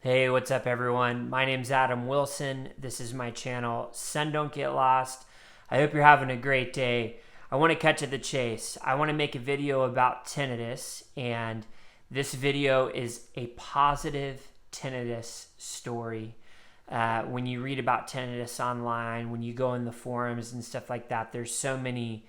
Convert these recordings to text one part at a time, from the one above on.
Hey, what's up, everyone? My name's Adam Wilson. This is my channel, Son Don't Get Lost. I hope you're having a great day. I want to cut to the chase. I want to make a video about tinnitus, and this video is a positive tinnitus story. When you read about tinnitus online, when you go in the forums and stuff like that, there's so many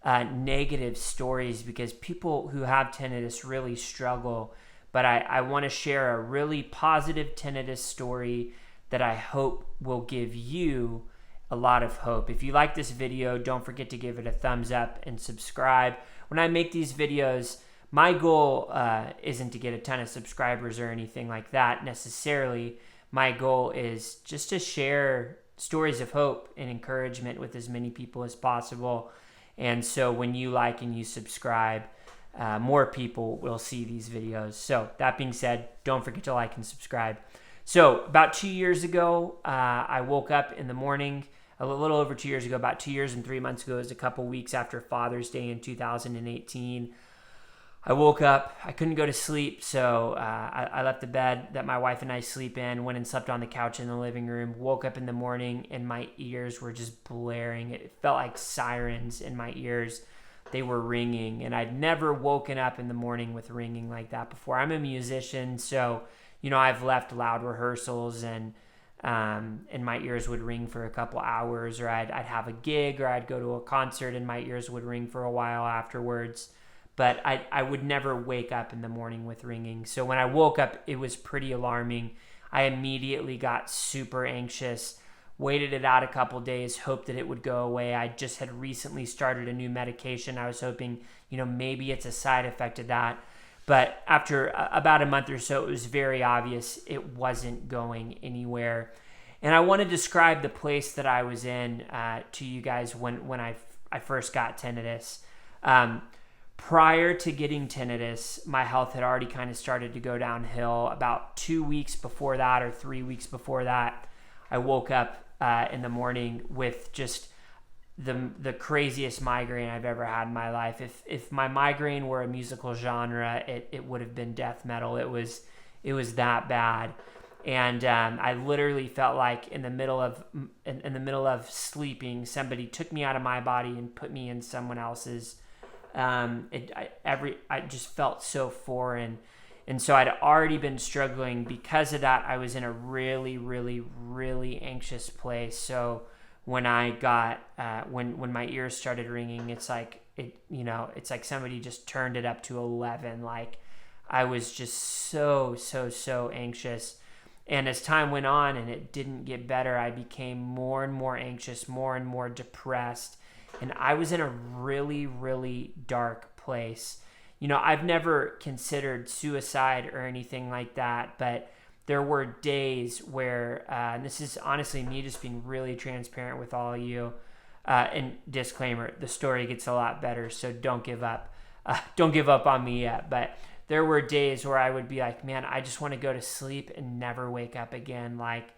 negative stories because people who have tinnitus really struggle. But I want to share a really positive tinnitus story that I hope will give you a lot of hope. If you like this video, don't forget to give it a thumbs up and subscribe. When I make these videos, my goal isn't to get a ton of subscribers or anything like that necessarily. My goal is just to share stories of hope and encouragement with as many people as possible. And so when you like and you subscribe, more people will see these videos. So that being said, don't forget to like and subscribe. So about 2 years ago, I woke up in the morning, a little over 2 years ago, about 2 years and 3 months ago. It was a couple weeks after Father's Day in 2018. I woke up, I couldn't go to sleep, so I left the bed that my wife and I sleep in, went and slept on the couch in the living room, woke up in the morning, and my ears were just blaring. It felt like sirens in my ears. They were ringing, and I'd never woken up in the morning with ringing like that before. I'm a musician, so I've left loud rehearsals, and my ears would ring for a couple hours, or I'd have a gig, or I'd go to a concert, and my ears would ring for a while afterwards. But I would never wake up in the morning with ringing. So when I woke up, it was pretty alarming. I immediately got super anxious. Waited it out a couple days, hoped that it would go away. I just had recently started a new medication. I was hoping, maybe it's a side effect of that. But after about a month or so, it was very obvious it wasn't going anywhere. And I want to describe the place that I was in to you guys when I first got tinnitus. Prior to getting tinnitus, my health had already kind of started to go downhill. About 2 weeks before that, or 3 weeks before that, I woke up in the morning with just the craziest migraine I've ever had in my life. If my migraine were a musical genre, it would have been death metal. It was that bad, and I literally felt like in the middle of sleeping, somebody took me out of my body and put me in someone else's. I just felt so foreign. And so I'd already been struggling. Because of that, I was in a really, really, really anxious place. So when I got, when my ears started ringing, it's like somebody just turned it up to 11. Like I was just so anxious. And as time went on and it didn't get better, I became more and more anxious, more and more depressed. And I was in a really, really dark place. I've never considered suicide or anything like that, but there were days where, and this is honestly me just being really transparent with all of you, and disclaimer, the story gets a lot better, so don't give up. Don't give up on me yet, but there were days where I would be like, man, I just want to go to sleep and never wake up again. Like,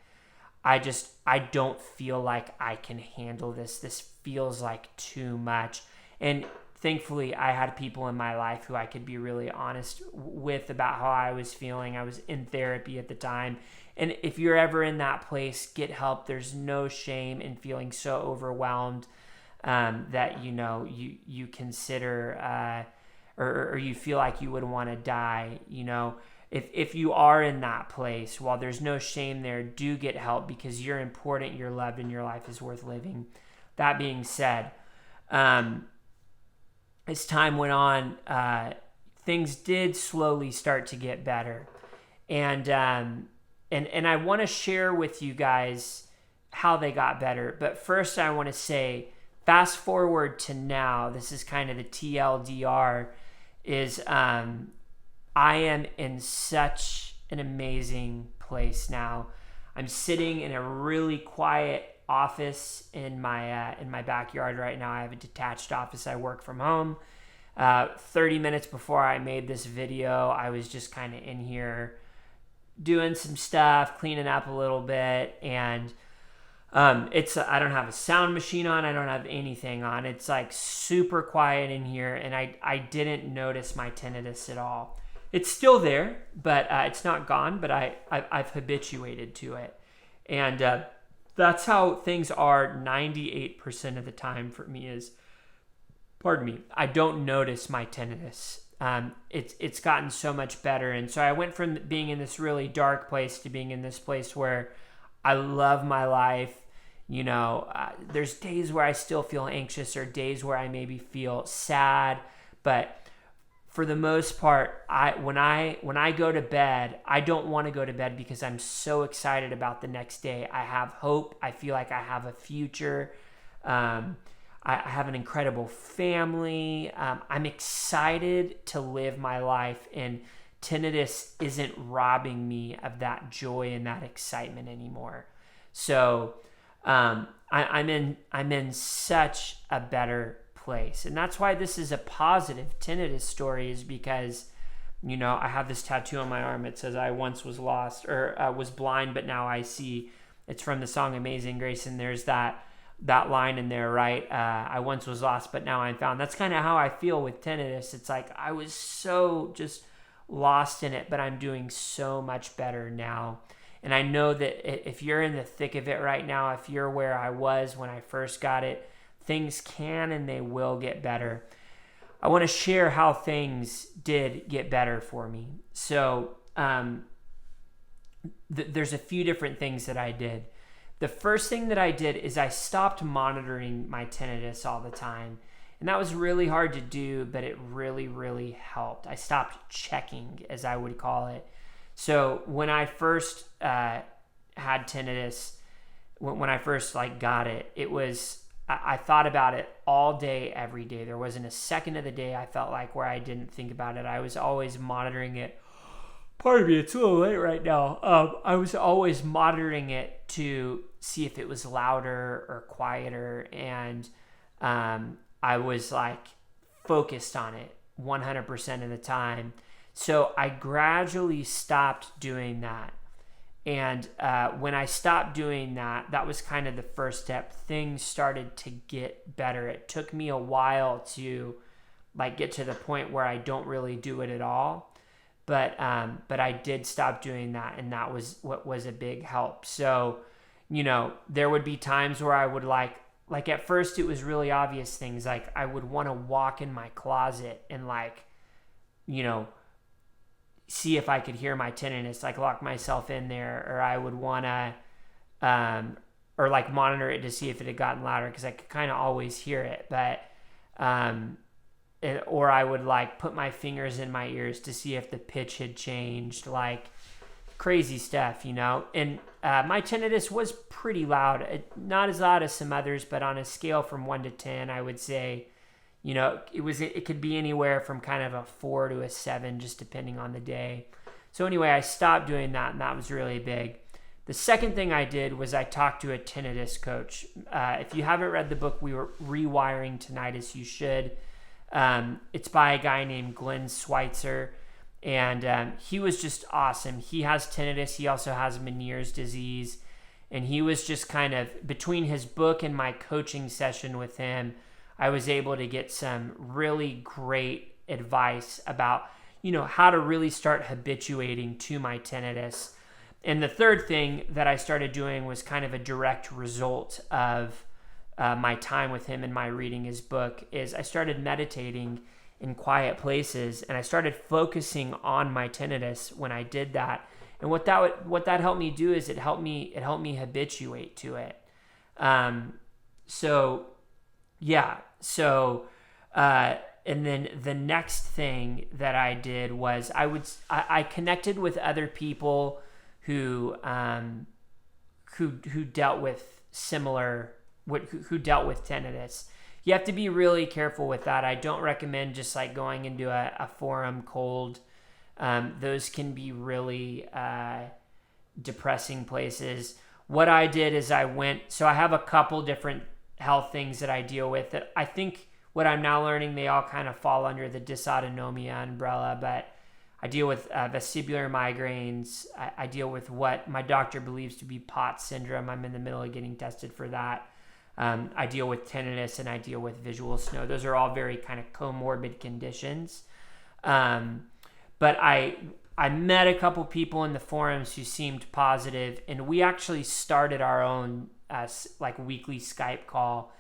I don't feel like I can handle this. This feels like too much. And thankfully, I had people in my life who I could be really honest with about how I was feeling. I was in therapy at the time. And if you're ever in that place, get help. There's no shame in feeling so overwhelmed that, you consider or you feel like you would want to die. If you are in that place, while there's no shame there, do get help because you're important, you're loved, and your life is worth living. That being said, as time went on, things did slowly start to get better. And I want to share with you guys how they got better. But first I want to say, fast forward to now, this is kind of the TLDR, is I am in such an amazing place now. I'm sitting in a really quiet office in my backyard right now. I have a detached office. I work from home. 30 minutes before I made this video, I was just kind of in here doing some stuff, cleaning up a little bit, and I don't have a sound machine on. I don't have anything on. It's like super quiet in here, and I didn't notice my tinnitus at all. it's still there, but it's not gone, but I've habituated to it. And that's how things are 98% of the time for me is, pardon me, I don't notice my tinnitus. It's gotten so much better. And so I went from being in this really dark place to being in this place where I love my life. There's days where I still feel anxious or days where I maybe feel sad, but for the most part, when I go to bed, I don't want to go to bed because I'm so excited about the next day. I have hope. I feel like I have a future. I have an incredible family. I'm excited to live my life, and tinnitus isn't robbing me of that joy and that excitement anymore. So I'm in such a better place, and that's why this is a positive tinnitus story, is because I have this tattoo on my arm. It says I once was lost, or was blind, but now I see. It's from the song Amazing Grace, and there's that line in there, right? I once was lost, but now I'm found. That's kind of how I feel with tinnitus. It's like I was so just lost in it, but I'm doing so much better now. And I know that if you're in the thick of it right now, if you're where I was when I first got it, things can and they will get better. I want to share how things did get better for me. So there's a few different things that I did. The first thing that I did is I stopped monitoring my tinnitus all the time. And that was really hard to do, but it really, really helped. I stopped checking, as I would call it. So when I first had tinnitus, when I first got it, it was, I thought about it all day, every day. There wasn't a second of the day I felt like where I didn't think about it. I was always monitoring it. Pardon me, it's a little late right now. I was always monitoring it to see if it was louder or quieter, and I was focused on it 100% of the time. So I gradually stopped doing that. And when I stopped doing that, that was kind of the first step. Things started to get better. It took me a while to get to the point where I don't really do it at all. But I did stop doing that, and that was what was a big help. So, there would be times where I would at first it was really obvious things. I would want to walk in my closet and see if I could hear my tinnitus, lock myself in there, or I would want to, monitor it to see if it had gotten louder, because I could kind of always hear it. But, or I would put my fingers in my ears to see if the pitch had changed, crazy stuff, And my tinnitus was pretty loud, not as loud as some others, but on a scale from 1 to 10, I would say, it could be anywhere from kind of a 4 to a 7, just depending on the day. So anyway, I stopped doing that, and that was really big. The second thing I did was I talked to a tinnitus coach. If you haven't read the book, We Were Rewiring Tinnitus, you should. It's by a guy named Glenn Schweitzer, and he was just awesome. He has tinnitus. He also has Meniere's disease, and he was just kind of, between his book and my coaching session with him, I was able to get some really great advice about, how to really start habituating to my tinnitus. And the third thing that I started doing was kind of a direct result of my time with him and my reading his book, is I started meditating in quiet places, and I started focusing on my tinnitus when I did that. And what that helped me do is it helped me habituate to it. And then the next thing that I did was I connected with other people who dealt with who dealt with tinnitus. You have to be really careful with that. I don't recommend just going into a forum cold. Those can be really depressing places. What I did is I have a couple different health things that I deal with that I think, what I'm now learning, they all kind of fall under the dysautonomia umbrella, but I deal with vestibular migraines. I deal with what my doctor believes to be POTS syndrome. I'm in the middle of getting tested for that. I deal with tinnitus, and I deal with visual snow. Those are all very kind of comorbid conditions. But I met a couple people in the forums who seemed positive, and we actually started our own like weekly Skype call,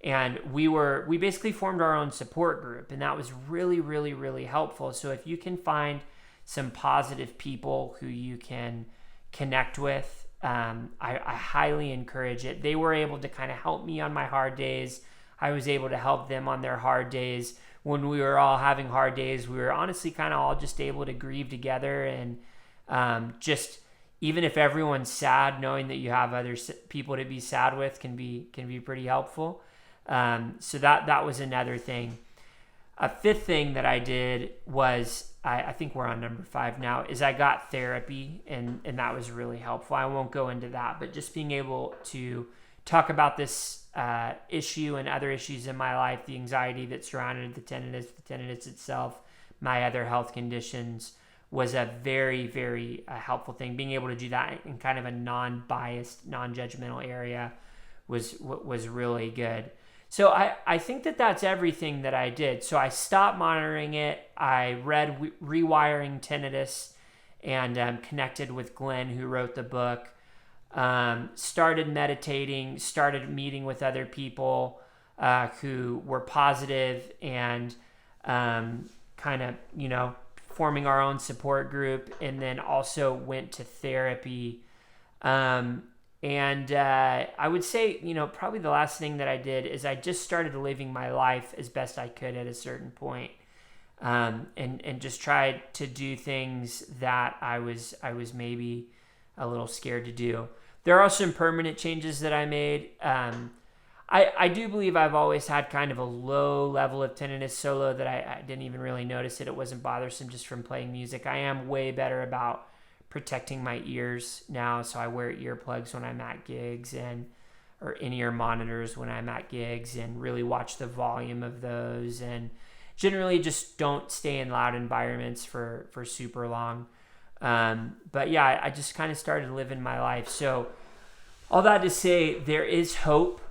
and we basically formed our own support group, and that was really, really, really helpful. So if you can find some positive people who you can connect with, I highly encourage it. They were able to kind of help me on my hard days. I was able to help them on their hard days. When we were all having hard days, we were honestly kind of all just able to grieve together, and just even if everyone's sad, knowing that you have other people to be sad with can be pretty helpful. So that was another thing. A fifth thing that I did was, I think we're on number 5 now, is I got therapy, and that was really helpful. I won't go into that, but just being able to talk about this issue and other issues in my life, the anxiety that surrounded the tinnitus itself, my other health conditions, was a very, very helpful thing. Being able to do that in kind of a non-biased, non-judgmental area was really good. So I think that's everything that I did. So I stopped monitoring it. I read Rewiring Tinnitus and connected with Glenn, who wrote the book. Started meditating, started meeting with other people who were positive, and kind of, forming our own support group, and then also went to therapy. And I would say, probably the last thing that I did is I just started living my life as best I could at a certain point, and just tried to do things that I was maybe a little scared to do. There are some permanent changes that I made. I do believe I've always had kind of a low level of tinnitus solo that I didn't even really notice it. It wasn't bothersome just from playing music. I am way better about protecting my ears now, so I wear earplugs when I'm at gigs, or in-ear monitors when I'm at gigs, and really watch the volume of those, and generally just don't stay in loud environments for super long. But yeah, I just kind of started living my life. So all that to say, there is hope.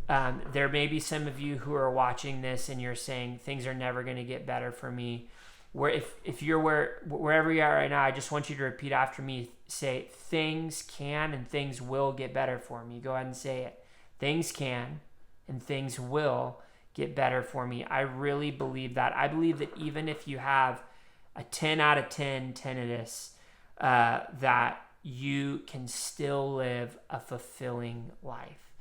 There may be some of you who are watching this and you're saying things are never going to get better for me. Where if you're wherever you are right now, I just want you to repeat after me. Say, things can and things will get better for me. Go ahead and say it. Things can and things will get better for me. I really believe that. I believe that even if you have a 10 out of 10 tinnitus, that you can still live a fulfilling life.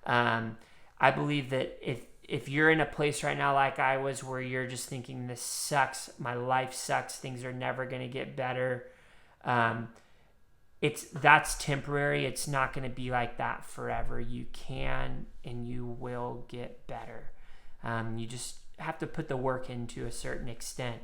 I believe that if you're in a place right now like I was, where you're just thinking, this sucks, my life sucks, things are never going to get better, that's temporary. It's not going to be like that forever. You can and you will get better. You just have to put the work in to a certain extent.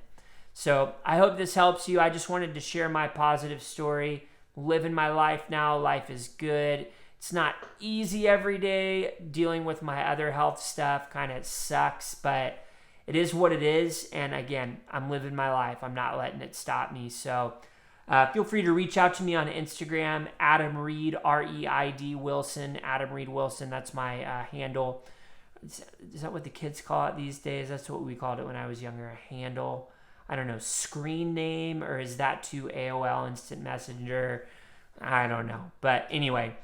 So I hope this helps you. I just wanted to share my positive story. Living my life now. Life is good. It's not easy every day. Dealing with my other health stuff kind of sucks, but it is what it is. And again, I'm living my life. I'm not letting it stop me. So feel free to reach out to me on Instagram, Adam Reed, REID Wilson, Adam Reed Wilson. That's my handle. Is that what the kids call it these days? That's what we called it when I was younger, a handle. I don't know, screen name, or is that to AOL Instant Messenger? I don't know. But anyway,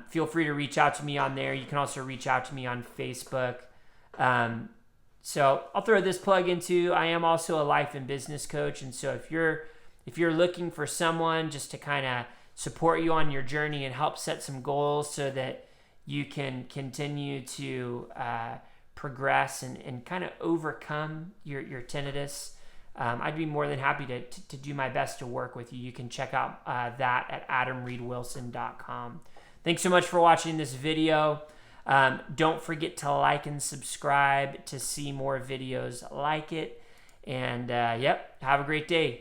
feel free to reach out to me on there. You can also reach out to me on Facebook. So I'll throw this plug into, I am also a life and business coach. And so if you're looking for someone just to kind of support you on your journey and help set some goals so that you can continue to progress and kind of overcome your tinnitus, I'd be more than happy to do my best to work with you. You can check out that at adamreedwilson.com. Thanks so much for watching this video. Don't forget to like and subscribe to see more videos like it. And have a great day.